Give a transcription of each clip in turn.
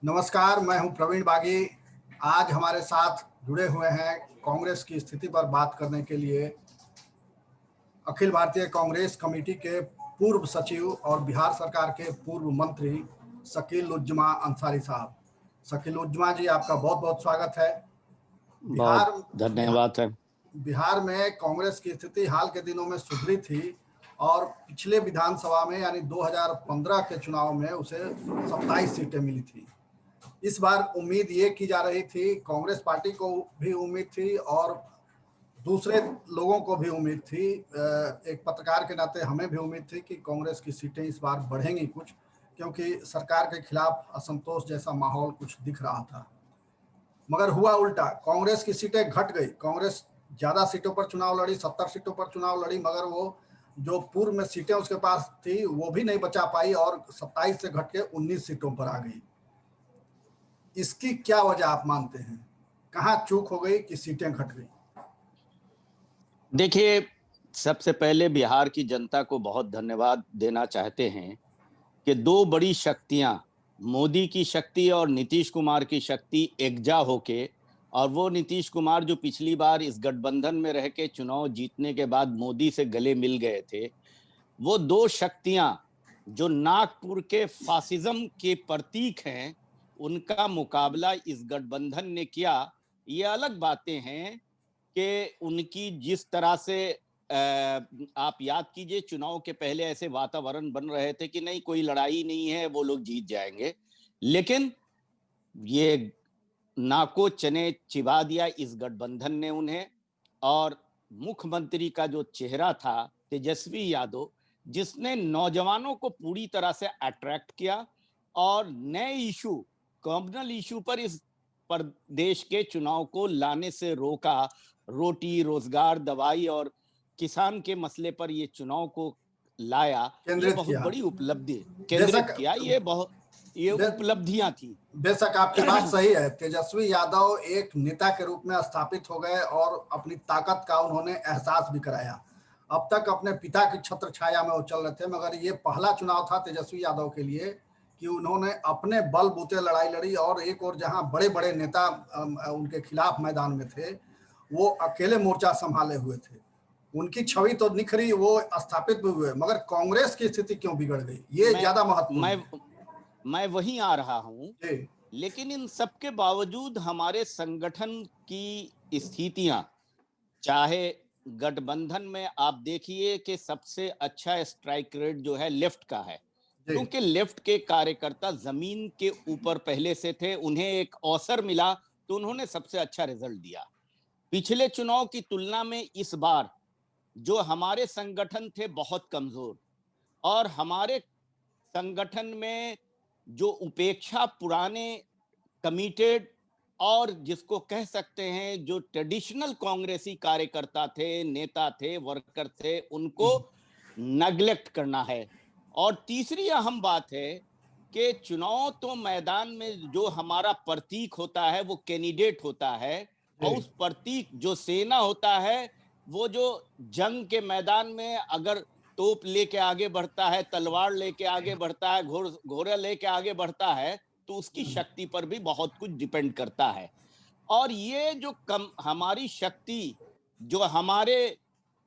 नमस्कार, मैं हूं प्रवीण बागी। आज हमारे साथ जुड़े हुए हैं कांग्रेस की स्थिति पर बात करने के लिए अखिल भारतीय कांग्रेस कमेटी के पूर्व सचिव और बिहार सरकार के पूर्व मंत्री शकील-उज़्ज़मा अंसारी साहब। शकील-उज़्ज़मा जी, आपका बहुत बहुत स्वागत है। बहुत बिहार बिहार धन्यवाद सर। बिहार में कांग्रेस की स्थिति हाल के दिनों में सुधरी थी और पिछले विधानसभा में यानी 2015 के चुनाव में उसे 27 सीटें मिली थी। इस बार उम्मीद ये की जा रही थी, कांग्रेस पार्टी को भी उम्मीद थी और दूसरे लोगों को भी उम्मीद थी, एक पत्रकार के नाते हमें भी उम्मीद थी कि कांग्रेस की सीटें इस बार बढ़ेंगी कुछ, क्योंकि सरकार के खिलाफ असंतोष जैसा माहौल कुछ दिख रहा था। मगर हुआ उल्टा, कांग्रेस की सीटें घट गई। कांग्रेस ज्यादा सीटों पर चुनाव लड़ी, 70 सीटों पर चुनाव लड़ी, मगर वो जो पूर्व में सीटें उसके पास थी वो भी नहीं बचा पाई और 27 से घट के 19 सीटों पर आ गई। इसकी क्या वजह आप मानते हैं? कहाँ चूक हो गई कि सीटें घट गई? देखिए, सबसे पहले बिहार की जनता को बहुत धन्यवाद देना चाहते हैं कि दो बड़ी शक्तियां, मोदी की शक्ति और नीतीश कुमार की शक्ति एकजा होके, और वो नीतीश कुमार जो पिछली बार इस गठबंधन में रह के चुनाव जीतने के बाद मोदी से गले मिल गए थे, वो दो शक्तियां जो नागपुर के फासिज्म के प्रतीक हैं, उनका मुकाबला इस गठबंधन ने किया। ये अलग बातें हैं कि उनकी जिस तरह से आप याद कीजिए, चुनाव के पहले ऐसे वातावरण बन रहे थे कि नहीं, कोई लड़ाई नहीं है, वो लोग जीत जाएंगे। लेकिन ये नाको चने चिबा दिया इस गठबंधन ने उन्हें। और मुख्यमंत्री का जो चेहरा था तेजस्वी यादव, जिसने नौजवानों को पूरी तरह से अट्रैक्ट किया और नए इशू, कॉमनल इशू पर इस प्रदेश के चुनाव को लाने से रोका। रोटी, रोजगार, दवाई और किसान के मसले पर ये चुनाव को लाया। ये केंद्रित बहुत किया। बड़ी उपलब्धि केंद्रित बेशक किया। ये बे, उपलब्धियां थी। बेशक आपकी बात सही है। तेजस्वी यादव एक नेता के रूप में स्थापित हो गए और अपनी ताकत का उन्होंने एहसास भी कराया। अब तक अपने पिता की छत्र छाया में वो चल रहे थे, मगर ये पहला चुनाव था तेजस्वी यादव के लिए कि उन्होंने अपने बलबूते लड़ाई लड़ी और एक और जहां बड़े बड़े नेता उनके खिलाफ मैदान में थे, वो अकेले मोर्चा संभाले हुए थे। उनकी छवि तो निखरी, वो स्थापित भी हुए, मगर कांग्रेस की स्थिति क्यों बिगड़ गई, ये मैं ज्यादा महत्वपूर्ण मैं है। मैं वहीं आ रहा हूं। जी। लेकिन इन सब के बावजूद हमारे संगठन की स्थितियां, चाहे गठबंधन में आप देखिए कि सबसे अच्छा स्ट्राइक रेट जो है लेफ्ट का है, जी। क्योंकि लेफ्ट के कार्यकर्ता जमीन के ऊपर पहले से थे, उन्हें एक अवसर मिला तो उन्होंने सबसे अच्छा रिजल्ट दिया। पिछले चुनाव की तुलना में इस बार जो हमारे संगठन थे बहुत कमजोर, और हमारे संगठन में जो उपेक्षा पुराने कमिटेड और जिसको कह सकते हैं जो ट्रेडिशनल कांग्रेसी कार्यकर्ता थे, नेता थे, वर्कर थे, उनको नेग्लेक्ट करना है। और तीसरी अहम बात है कि चुनाव तो मैदान में जो हमारा प्रतीक होता है वो कैंडिडेट होता है, और जी। उस प्रतीक जो सेना होता है, वो जो जंग के मैदान में अगर तोप लेके आगे बढ़ता है, तलवार लेके आगे बढ़ता है, घोड़ा लेके आगे बढ़ता है, तो उसकी शक्ति पर भी बहुत कुछ डिपेंड करता है। और ये जो हमारी शक्ति, जो हमारे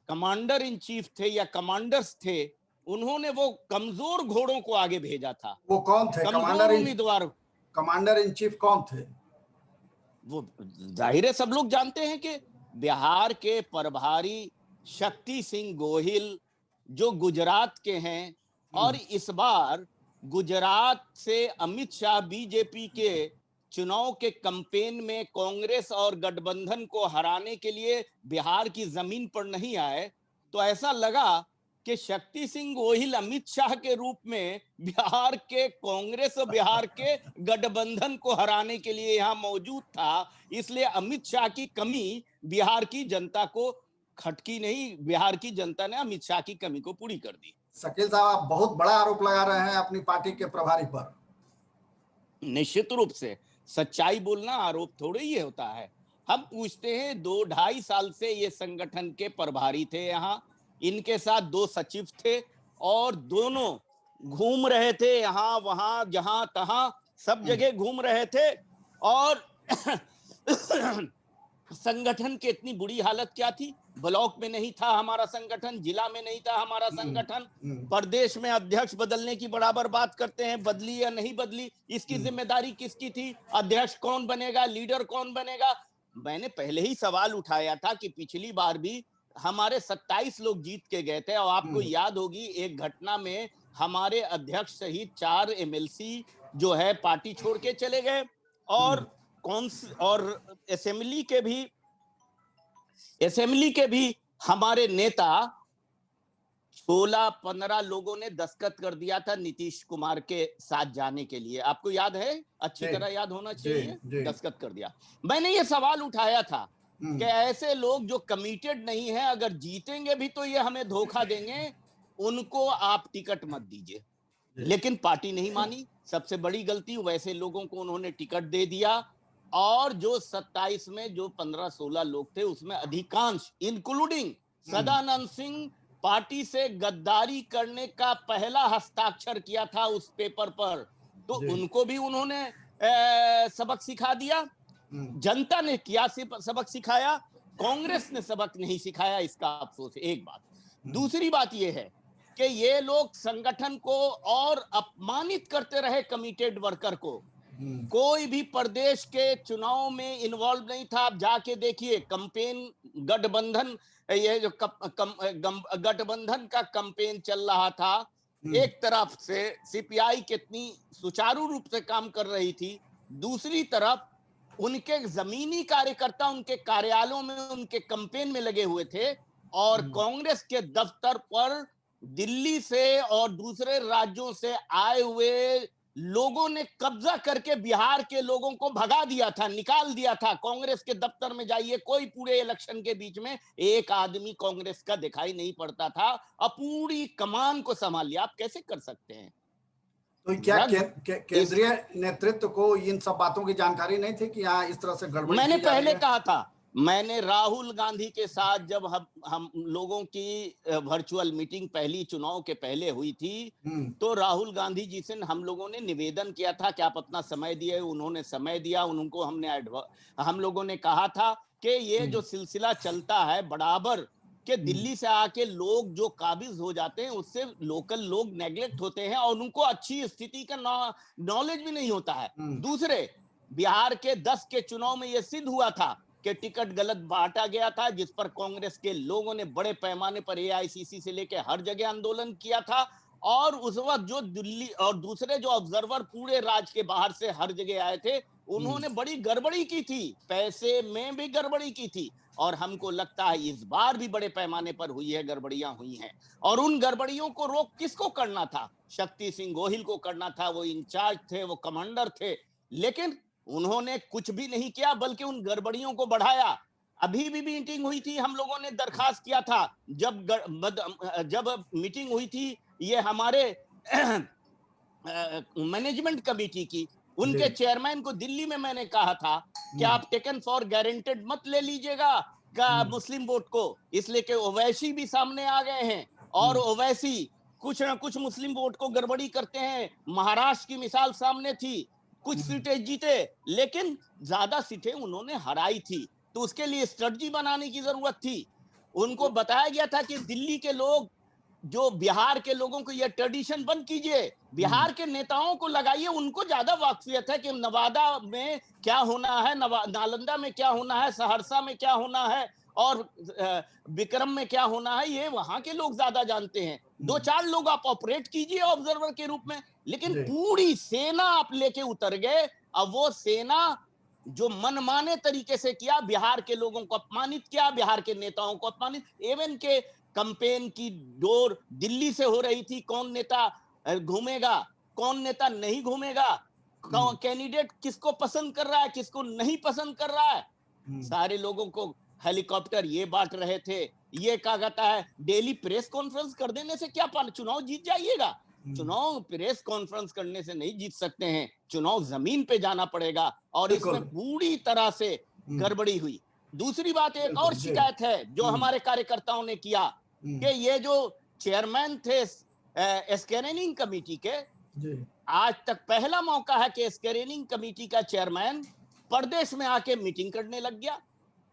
कमांडर इन चीफ थे या कमांडर्स थे, उन्होंने वो कमजोर घोड़ों को आगे भेजा था, वो कौन थे कमजोर उम्मीदवार। कमांडर इन चीफ कौन थे? वो जाहिर है, सब लोग जानते हैं कि बिहार के प्रभारी शक्ति सिंह गोहिल जो गुजरात के हैं, और इस बार गुजरात से अमित शाह बीजेपी के चुनाव के कैंपेन में कांग्रेस और गठबंधन को हराने के लिए बिहार की जमीन पर नहीं आए, तो ऐसा लगा कि शक्ति सिंह गोहिल अमित शाह के रूप में बिहार के कांग्रेस और बिहार के गठबंधन को हराने के लिए यहां मौजूद था। इसलिए अमित शाह की कमी बिहार की जनता को खटकी नहीं, बिहार की जनता ने अमित शाह की कमी को पूरी कर दी। शकील साहब, आप बहुत बड़ा आरोप लगा रहे हैं अपनी पार्टी के प्रभारी पर। निश्चित रूप से सच्चाई बोलना आरोप थोड़े ही होता है। हम पूछते हैं, 2 ढाई साल से ये संगठन के प्रभारी थे, यहाँ इनके साथ 2 सचिव थे, और दोनों घूम रहे थे यहाँ वहां जहां तहां, सब जगह घूम रहे थे और संगठन की इतनी बुरी हालत क्या थी, ब्लॉक में नहीं था हमारा संगठन, जिला में नहीं था हमारा संगठन, प्रदेश में अध्यक्ष बदलने की बराबर बात करते हैं, बदली या नहीं बदली, इसकी जिम्मेदारी किसकी थी, अध्यक्ष कौन बनेगा, लीडर कौन बनेगा। मैंने पहले ही सवाल उठाया था कि पिछली बार भी हमारे 27 लोग जीत के गए थे और आपको याद होगी एक घटना में हमारे अध्यक्ष सहित 4 एमएलसी जो है पार्टी छोड़ के चले गए और और असेंबली के भी हमारे नेता 16-15 लोगों ने दस्तखत कर दिया था नीतीश कुमार के साथ जाने के लिए। आपको याद है, अच्छी तरह याद होना चाहिए, दस्तखत कर दिया। मैंने ये सवाल उठाया था कि ऐसे लोग जो कमिटेड नहीं है, अगर जीतेंगे भी तो ये हमें धोखा देंगे, उनको आप टिकट मत दीजिए। लेकिन पार्टी नहीं मानी। सबसे बड़ी गलती, वैसे लोगों को उन्होंने टिकट दे दिया और जो 27 में जो 15-16 लोग थे उसमें अधिकांश इंक्लूडिंग सदानंद सिंह पार्टी से गद्दारी करने का पहला हस्ताक्षर किया था उस पेपर पर, तो उनको भी उन्होंने सबक सिखा दिया। जनता ने क्या सबक सिखाया, कांग्रेस ने सबक नहीं सिखाया, इसका अफसोस है। एक बात। दूसरी बात यह है कि ये लोग संगठन को और अपमानित करते रहे, कमिटेड वर्कर को। कोई भी प्रदेश के चुनाव में इन्वॉल्व नहीं था। आप जाके देखिए, कैंपेन गठबंधन, ये जो गठबंधन का कैंपेन चल रहा था, एक तरफ से सीपीआई कितनी सुचारू रूप से काम कर रही थी, दूसरी तरफ उनके जमीनी कार्यकर्ता उनके कार्यालयों में उनके कैंपेन में लगे हुए थे और कांग्रेस के दफ्तर पर दिल्ली से और दूसरे राज्यों से आए हुए लोगों ने कब्जा करके बिहार के लोगों को भगा दिया था, निकाल दिया था। कांग्रेस के दफ्तर में जाइए, कोई पूरे इलेक्शन के बीच में एक आदमी कांग्रेस का दिखाई नहीं पड़ता था और पूरी कमान को संभाल लिया। आप कैसे कर सकते हैं? तो क्या केंद्रीय नेतृत्व को इन सब बातों की जानकारी नहीं थी कि यहाँ इस तरह से गड़बड़ी? मैंने पहले कहा था, मैंने राहुल गांधी के साथ जब हम लोगों की वर्चुअल मीटिंग पहली चुनाव के पहले हुई थी, तो राहुल गांधी जी से हम लोगों ने निवेदन किया था कि आप अपना समय दिए, उन्होंने समय दिया। उनको हम लोगों ने कहा था कि ये जो सिलसिला चलता है बराबर कि दिल्ली से आके लोग जो काबिज हो जाते हैं, उससे लोकल लोग नेग्लेक्ट होते हैं और उनको अच्छी स्थिति का नॉलेज भी नहीं होता है। दूसरे, बिहार के 10 के चुनाव में यह सिद्ध हुआ था कि टिकट गलत बांटा गया था, जिस पर कांग्रेस के लोगों ने बड़े पैमाने पर एआईसीसी से लेकर हर जगह आंदोलन किया था और उस वक्त जो दिल्ली और दूसरे जो ऑब्जर्वर पूरे राज्य के बाहर से हर जगह आए थे, उन्होंने बड़ी गड़बड़ी की थी, पैसे में भी गड़बड़ी की थी और हमको लगता है इस बार भी बड़े पैमाने पर हुई है, गड़बड़ियां हुई हैं। और उन गड़बड़ियों को रोक किसको करना था? शक्ति सिंह गोहिल को करना था। वो इंचार्ज थे, वो कमांडर थे, लेकिन उन्होंने कुछ भी नहीं किया बल्कि उन गड़बड़ियों को बढ़ाया। अभी भी मीटिंग हुई थी, हम लोगों ने दरखास्त किया था, जब मीटिंग हुई थी ये हमारे मैनेजमेंट कमेटी की, उनके चेयरमैन को दिल्ली में मैंने कहा था कि आप टेकन फॉर गारंटेड मत ले लीजिएगा का मुस्लिम वोट को, इसलिए कि ओवैसी भी सामने आ गए हैं और ओवैसी कुछ ना कुछ मुस्लिम वोट को गड़बड़ी करते हैं। महाराष्ट्र की मिसाल सामने थी, कुछ सीटें जीते लेकिन ज्यादा सीटें उन्होंने हराई थी, तो उसके लिए स्ट्रेटजी बनाने की जरूरत थी। उनको बताया गया था कि दिल्ली के लोग, जो बिहार के लोगों को यह ट्रेडिशन बंद कीजिए, बिहार के नेताओं को लगाइए, उनको ज्यादा वाकफियत है कि नवादा में क्या होना है, नालंदा में क्या होना है, सहरसा में क्या होना है और विक्रम में क्या होना है, ये वहां के लोग ज्यादा जानते हैं। 2-4 लोग आप ऑपरेट कीजिए ऑब्जर्वर के रूप में, लेकिन पूरी सेना आप लेके उतर गए। अब वो सेना जो मनमाने तरीके से किया, बिहार के लोगों को अपमानित किया, बिहार के नेताओं को अपमानित, एवं के कैंपेन की डोर दिल्ली से हो रही थी, कौन नेता घूमेगा, कौन नेता नहीं घूमेगा, कैंडिडेट किसको पसंद कर रहा है, किसको नहीं पसंद कर रहा है, सारे लोगों को हेलीकॉप्टर ये बांट रहे थे। ये क्या कहता है, डेली प्रेस कॉन्फ्रेंस कर देने से क्या चुनाव जीत जाइएगा? चुनाव प्रेस कॉन्फ्रेंस करने से नहीं जीत सकते हैं, चुनाव जमीन पे जाना पड़ेगा और इसमें पूरी तरह से गड़बड़ी हुई। दूसरी बात, एक और शिकायत है जो हमारे कार्यकर्ताओं ने किया कि ये जो चेयरमैन थे स्क्रीनिंग कमेटी के, आज तक पहला मौका है कि स्क्रीनिंग कमेटी का चेयरमैन प्रदेश में आके मीटिंग करने लग गया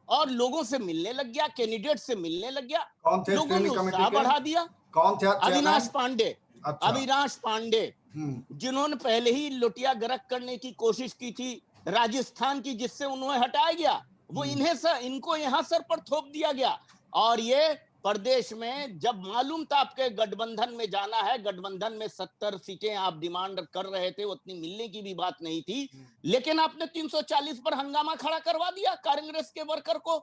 और लोगों से मिलने लग गया, कैंडिडेट से मिलने लग गया। कौन थे लोगों ने स्क्रीनिंग कमेटी उत्साह के? बढ़ा दिया। कौन थे अविनाश चेयरमैन? पांडे। अच्छा। अविनाश पांडे, हम्म। जिन्होंने पहले ही लुटिया गरक करने की कोशिश की थी राजस्थान की, जिससे उन्हें हटाया गया, वो इनको यहां सर पर थोप दिया गया। और ये प्रदेश में जब मालूम था आपके गठबंधन में जाना है, गठबंधन में 70 सीटें आप डिमांड कर रहे थे, उतनी मिलने की भी बात नहीं थी, लेकिन आपने 340 पर हंगामा खड़ा करवा दिया कांग्रेस के वर्कर को।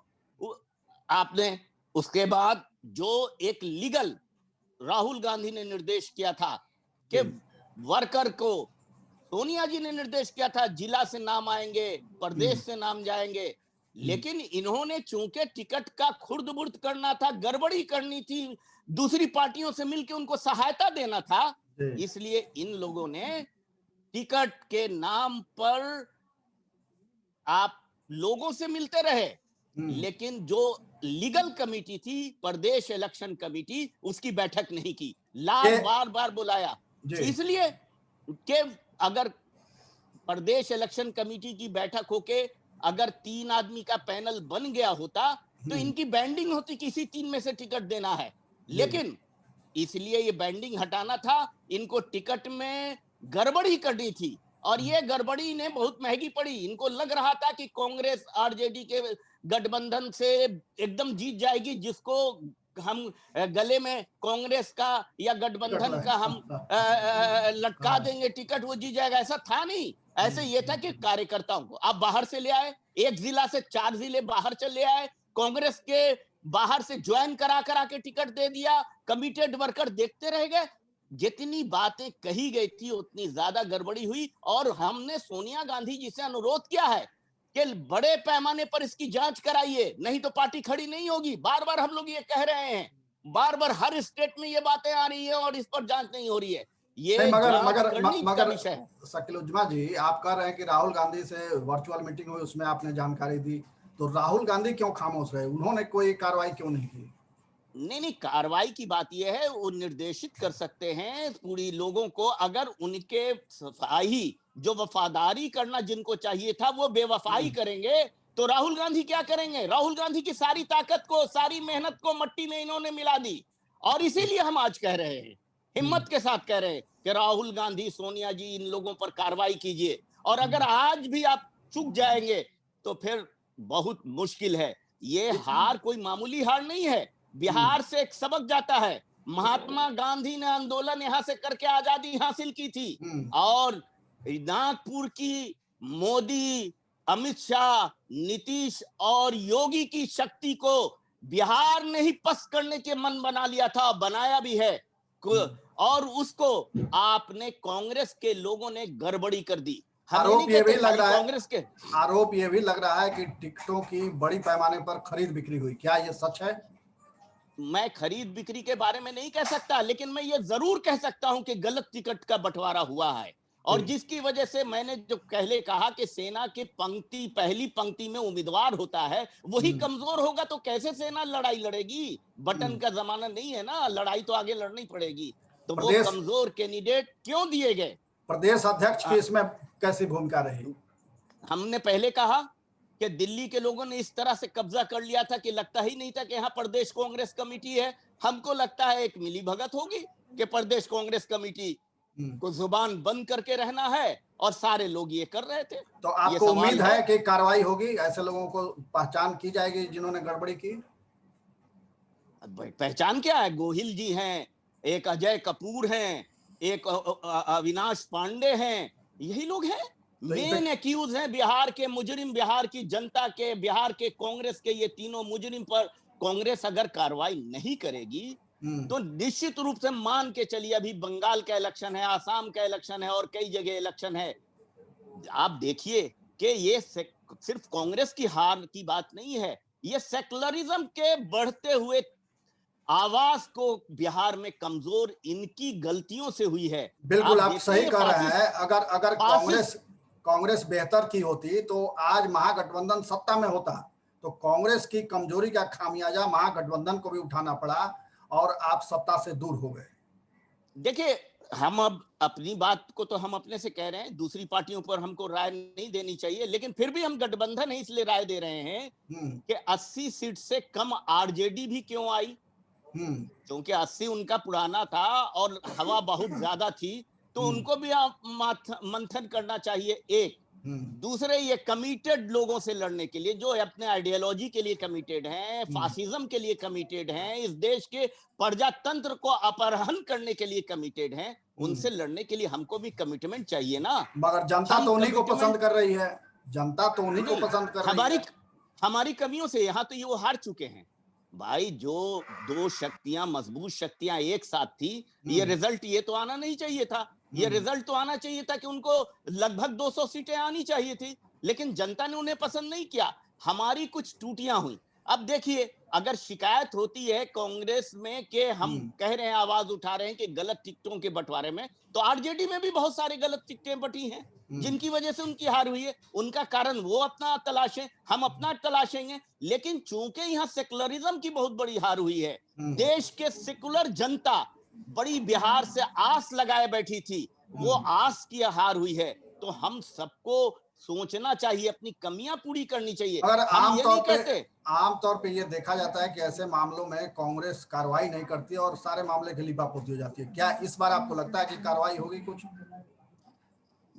आपने उसके बाद जो एक लीगल राहुल गांधी ने निर्देश किया था कि वर्कर को, सोनिया जी ने निर्देश किया था जिला से नाम आएंगे, प्रदेश से नाम जाएंगे, लेकिन इन्होंने चूंकि टिकट का खुर्द बुर्द करना था, गड़बड़ी करनी थी, दूसरी पार्टियों से मिलकर उनको सहायता देना था, इसलिए इन लोगों ने टिकट के नाम पर आप लोगों से मिलते रहे, लेकिन जो लीगल कमेटी थी, प्रदेश इलेक्शन कमेटी, उसकी बैठक नहीं की। बार बार बुलाया, इसलिए कि अगर प्रदेश इलेक्शन कमेटी की बैठक होके अगर 3 आदमी का पैनल बन गया होता तो इनकी बैंडिंग होती, किसी 3 में से टिकट देना है, लेकिन इसलिए ये बैंडिंग हटाना था, इनको टिकट में गड़बड़ी करनी थी और ये गड़बड़ी ने बहुत महंगी पड़ी। इनको लग रहा था कि कांग्रेस आरजेडी के गठबंधन से एकदम जीत जाएगी, जिसको हम गले में कांग्रेस का या गठबंधन का हम लटका देंगे टिकट, वो जीत जाएगा। ऐसा था नहीं, ऐसे ये था कि कार्यकर्ताओं को आप बाहर से ले आए, एक जिला से 4 जिले बाहर चले आए, कांग्रेस के बाहर से ज्वाइन करा के टिकट दे दिया, कमिटेड वर्कर देखते रह गए। जितनी बातें कही गई थी उतनी ज्यादा गड़बड़ी हुई और हमने सोनिया गांधी जी से अनुरोध किया है कि बड़े पैमाने पर इसकी जांच कराइए, नहीं तो पार्टी खड़ी नहीं होगी। बार बार हम लोग ये कह रहे हैं, बार बार हर स्टेट में ये बातें आ रही है और इस पर जांच नहीं हो रही है। ये मगर शकीलुज्मा जी, आप कह रहे हैं कि राहुल गांधी से वर्चुअल मीटिंग हुई, उसमें आपने जानकारी दी, तो राहुल गांधी क्यों खामोश रहे? उन्होंने कोई कार्रवाई क्यों नहीं की? नहीं, कार्रवाई की बात यह है, वो निर्देशित कर सकते हैं पूरी लोगों को, अगर उनके सफाई जो वफादारी करना जिनको चाहिए था वो बेवफाई करेंगे तो राहुल गांधी क्या करेंगे? राहुल गांधी की सारी ताकत को, सारी मेहनत को मट्टी में इन्होंने मिला दी। और इसीलिए हम आज कह रहे हैं, हिम्मत के साथ कह रहे हैं कि राहुल गांधी, सोनिया जी, इन लोगों पर कार्रवाई कीजिए। और अगर आज भी आप चुक जाएंगे तो फिर बहुत मुश्किल है। ये हार कोई मामूली हार नहीं है, बिहार से एक सबक जाता है। महात्मा गांधी ने आंदोलन यहां से करके आजादी हासिल की थी और नागपुर की मोदी, अमित शाह, नीतीश और योगी की शक्ति को बिहार ने ही पस करने के मन बना लिया था, बनाया भी है, और उसको आपने कांग्रेस के लोगों ने गड़बड़ी कर दी। आरोप ये भी लग रहा है, कांग्रेस के आरोप ये भी लग रहा है कि टिकटों की बड़ी पैमाने पर खरीद बिक्री हुई, क्या ये सच है? मैं खरीद बिक्री के बारे में नहीं कह सकता, लेकिन मैं ये जरूर कह सकता हूं कि गलत टिकट का बंटवारा हुआ है और जिसकी वजह से मैंने जो पहले कहा कि सेना की पंक्ति, पहली पंक्ति में उम्मीदवार होता है, वही कमजोर होगा तो कैसे सेना लड़ाई लड़ेगी? बटन का जमाना नहीं है ना, लड़ाई तो आगे लड़नी पड़ेगी। तो वो कमजोर कैंडिडेट क्यों दिए गए? प्रदेश अध्यक्ष की इसमें कैसी भूमिका रही? हमने पहले कहा कि दिल्ली के लोगों ने इस तरह से कब्जा कर लिया था कि लगता ही नहीं था कि यहाँ प्रदेश कांग्रेस कमेटी है। हमको लगता है एक मिली भगत होगी कि प्रदेश कांग्रेस कमेटी को जुबान बंद करके रहना है और सारे लोग ये कर रहे थे। तो आपको उम्मीद है कि कार्रवाई होगी, ऐसे लोगों को पहचान की जाएगी जिन्होंने गड़बड़ी की? पहचान क्या है? गोहिल जी हैं, एक अजय कपूर हैं, एक अविनाश पांडे हैं, यही लोग हैं मेन एक्यूज हैं। बिहार के मुजरिम, बिहार की जनता के, बिहार के कांग्रेस के ये तीनों मुजरिम पर कांग्रेस अगर कार्रवाई नहीं करेगी तो निश्चित रूप से मान के चलिए, अभी बंगाल का इलेक्शन है, आसाम का इलेक्शन है और कई जगह इलेक्शन है। आप देखिए कि ये सिर्फ कांग्रेस की हार की बात नहीं है, ये सेकुलरिज्म के बढ़ते हुए आवाज को बिहार में कमजोर इनकी गलतियों से हुई है। बिल्कुल आप सही कह रहे हैं। अगर कांग्रेस बेहतर की होती तो आज महागठबंधन सत्ता में होता, तो कांग्रेस की कमजोरी का खामियाजा महागठबंधन को भी उठाना पड़ा और आप सत्ता से दूर हो गए। देखिए, हम अब अपनी बात को तो हम अपने से कह रहे हैं, दूसरी पार्टियों पर हमको राय नहीं देनी चाहिए, लेकिन फिर भी हम गठबंधन है इसलिए राय दे रहे हैं कि 80 सीट से कम आरजेडी भी क्यों आई, क्योंकि 80 उनका पुराना था और हवा बहुत ज्यादा थी, तो उनको भी आप मंथन करना चाहिए। एक दूसरे, ये कमिटेड लोगों से लड़ने के लिए, जो अपने आइडियोलॉजी के लिए कमिटेड हैं, फासिज्म के लिए कमिटेड हैं, इस देश के प्रजातंत्र को अपहरण करने के लिए कमिटेड हैं, उनसे लड़ने के लिए हमको भी कमिटमेंट चाहिए ना। मगर जनता तो उन्हीं को पसंद कर रही है, जनता तो उन्हीं को पसंद कर रही है। हमारी कमियों से यहाँ तो ये वो हार चुके हैं भाई। जो दो शक्तियां, मजबूत शक्तियां एक साथ थी, ये रिजल्ट ये तो आना नहीं चाहिए था। ये रिजल्ट तो आना चाहिए था कि उनको लगभग 200 सीटें आनी चाहिए थी, लेकिन जनता ने उन्हें पसंद नहीं किया। हमारी कुछ टूटियां हुई। अब देखिए, अगर शिकायत होती है कांग्रेस में कि हम कह रहे हैं, आवाज उठा रहे हैं कि गलत टिकटों के बंटवारे में, तो आरजेडी में भी बहुत सारे गलत टिकटें बटी हैं जिनकी वजह से उनकी हार हुई है। उनका कारण वो अपना तलाशें, हम अपना तलाशेंगे। लेकिन चूंकि यहाँ सेकुलरिज्म की बहुत बड़ी हार हुई है, देश के सेकुलर जनता बड़ी बिहार से आस लगाए बैठी थी, वो आस की हार हुई है। तो हम सबको सोचना चाहिए, अपनी कमियां पूरी करनी चाहिए। अगर हम ये नहीं कहते, आमतौर पे ये देखा जाता है कि ऐसे मामलों में कांग्रेस कार्रवाई नहीं करती और सारे मामले की लिपापोती हो जाती है। क्या इस बार आपको लगता है कि कार्रवाई होगी कुछ?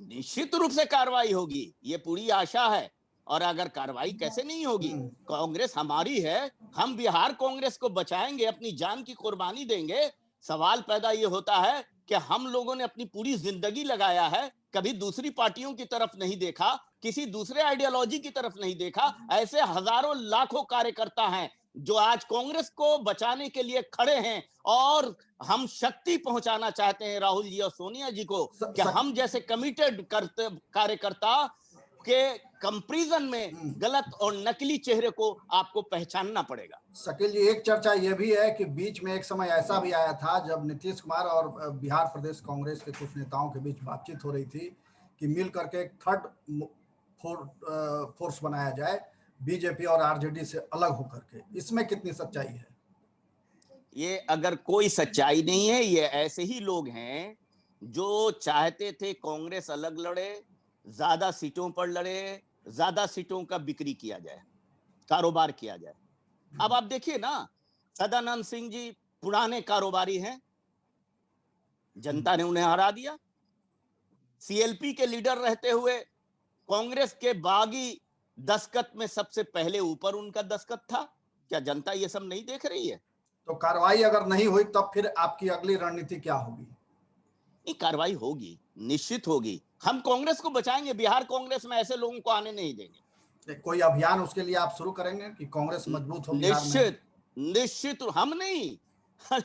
निश्चित रूप से कार्रवाई होगी, ये पूरी आशा है। और अगर कार्रवाई कैसे नहीं होगी, कांग्रेस हमारी है, हम बिहार कांग्रेस को बचाएंगे, अपनी जान की कुर्बानी देंगे। सवाल पैदा ये होता है कि हम लोगों ने अपनी पूरी जिंदगी लगाया है, कभी दूसरी पार्टियों की तरफ नहीं देखा, किसी दूसरे आइडियोलॉजी की तरफ नहीं देखा। ऐसे हजारों लाखों कार्यकर्ता हैं जो आज कांग्रेस को बचाने के लिए खड़े हैं, और हम शक्ति पहुंचाना चाहते हैं राहुल जी और सोनिया जी को कि हम जैसे कमिटेड कार्यकर्ता के कंपैरिजन में गलत और नकली चेहरे को आपको पहचानना पड़ेगा। शकील जी, एक चर्चा यह भी है कि बीच में एक समय ऐसा भी आया था जब नीतीश कुमार और बिहार प्रदेश कांग्रेस के कुछ नेताओं के बीच बातचीत हो रही थी कि मिल करके एक थर्ड फोर्स बनाया जाए, बीजेपी और आरजेडी से अलग होकर के। इसमें कितनी सच्चाई है? ये अगर कोई सच्चाई नहीं है, ये ऐसे ही लोग हैं जो चाहते थे कांग्रेस अलग लड़े, ज्यादा सीटों पर लड़े, ज्यादा सीटों का बिक्री किया जाए, कारोबार किया जाए। अब आप देखिए ना, सदानंद सिंह जी पुराने कारोबारी हैं, जनता ने उन्हें हरा दिया। सीएलपी के लीडर रहते हुए कांग्रेस के बागी दस्खत में सबसे पहले ऊपर उनका दस्खत था। क्या जनता ये सब नहीं देख रही है? तो कार्रवाई अगर नहीं हुई तब फिर आपकी अगली रणनीति क्या होगी? नहीं, कार्रवाई होगी, निश्चित होगी। हम कांग्रेस को बचाएंगे, बिहार कांग्रेस में ऐसे लोगों को आने नहीं देंगे। कोई अभियान उसके लिए आप शुरू करेंगे कि कांग्रेस मजबूत हो बिहार में? निश्चित हम नहीं,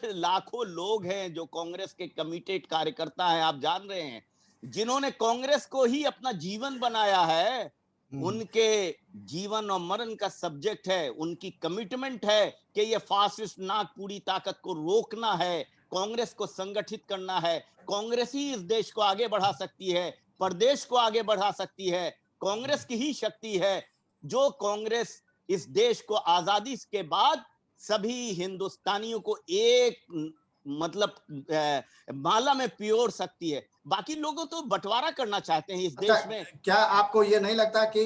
लाखों लोग हैं जो कांग्रेस के कमिटेड कार्यकर्ता हैं, आप जान रहे हैं, जिन्होंने कांग्रेस को ही अपना जीवन बनाया है। उनके जीवन और मरण का सब्जेक्ट है, उनकी कमिटमेंट है कि ये फासिस्ट नागपुरी ताकत को रोकना है, कांग्रेस को संगठित करना है। कांग्रेस ही इस देश को आगे बढ़ा सकती है, प्रदेश को आगे बढ़ा सकती है। कांग्रेस की ही शक्ति है जो कांग्रेस इस देश को आजादी के बाद सभी हिंदुस्तानियों को एक मतलब माला में पिरोड़ सकती है। बाकी लोगों तो बंटवारा करना चाहते हैं इस देश में। क्या आपको ये नहीं लगता कि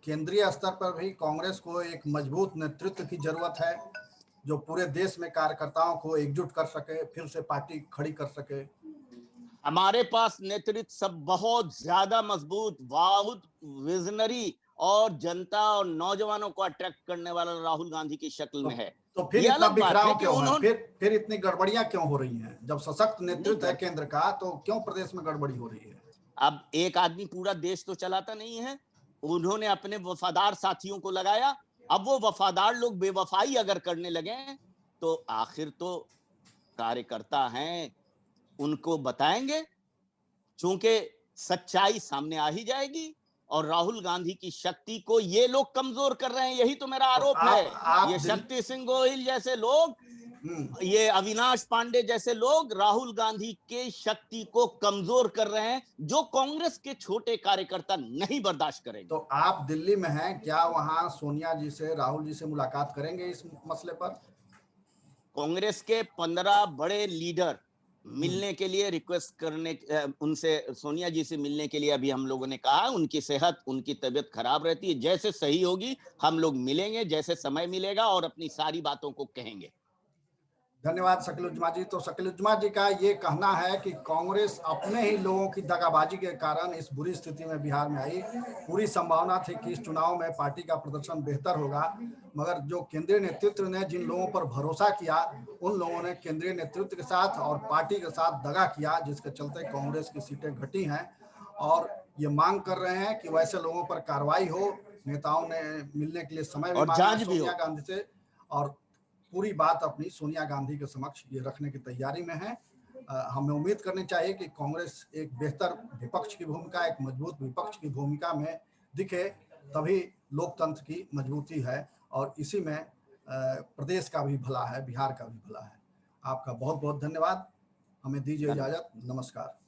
केंद्रीय स्तर पर भी कांग्रेस को एक मजबूत नेतृत्व की जरूरत है जो पूरे देश में कार्यकर्ताओं को एकजुट कर सके, फिर से पार्टी खड़ी कर सके? हमारे पास नेतृत्व सब बहुत ज्यादा मजबूत, बहुत विजनरी और जनता और नौजवानों को अट्रैक्ट करने वाला राहुल गांधी की शक्ल में है। तो फिर इतना बिखराव क्यों है? फिर इतनी गड़बड़ियां क्यों हो रही हैं? जब सशक्त नेतृत्व है केंद्र का, तो क्यों प्रदेश में गड़बड़ी हो रही है? अब एक आदमी पूरा देश तो चलाता नहीं है। उन्होंने अपने वफादार साथियों को लगाया। अब वो वफादार लोग बेवफाई अगर करने लगे तो आखिर तो कार्यकर्ता हैं, उनको बताएंगे, चूंकि सच्चाई सामने आ ही जाएगी। और राहुल गांधी की शक्ति को ये लोग कमजोर कर रहे हैं, यही तो मेरा आरोप है। ये शक्ति सिंह गोहिल जैसे लोग, ये अविनाश पांडे जैसे लोग राहुल गांधी के शक्ति को कमजोर कर रहे हैं, जो कांग्रेस के छोटे कार्यकर्ता नहीं बर्दाश्त करेंगे। तो आप दिल्ली में हैं, क्या वहां सोनिया जी से, राहुल जी से मुलाकात करेंगे इस मसले पर? कांग्रेस के 15 बड़े लीडर मिलने के लिए रिक्वेस्ट करने, उनसे सोनिया जी से मिलने के लिए अभी हम लोगों ने कहा। उनकी सेहत, उनकी तबीयत खराब रहती है, जैसे सही होगी हम लोग मिलेंगे, जैसे समय मिलेगा, और अपनी सारी बातों को कहेंगे। धन्यवाद शकीलुज्मा जी। तो शकीलुज्मा जी का ये कहना है कि कांग्रेस अपने ही लोगों की दगाबाजी के कारण इस बुरी स्थिति में बिहार में आई। पूरी संभावना थी कि इस चुनाव में पार्टी का प्रदर्शन बेहतर होगा, मगर जो केंद्रीय नेतृत्व ने जिन लोगों पर भरोसा किया, उन लोगों ने केंद्रीय नेतृत्व के साथ और पार्टी के साथ दगा किया, जिसके चलते कांग्रेस की सीटें घटी हैं। और ये मांग कर रहे हैं कि वैसे लोगों पर कार्रवाई हो। नेताओं ने मिलने के लिए समय भी और मांगा जांच भी सोनिया हो। गांधी से, और पूरी बात अपनी सोनिया गांधी के समक्ष ये रखने की तैयारी में है। हमें उम्मीद करनी चाहिए कि कांग्रेस एक बेहतर विपक्ष की भूमिका, एक मजबूत विपक्ष की भूमिका में दिखे, तभी लोकतंत्र की मजबूती है, और इसी में प्रदेश का भी भला है, बिहार का भी भला है। आपका बहुत बहुत धन्यवाद। हमें दीजिए धन्यवाद। इजाजत। नमस्कार।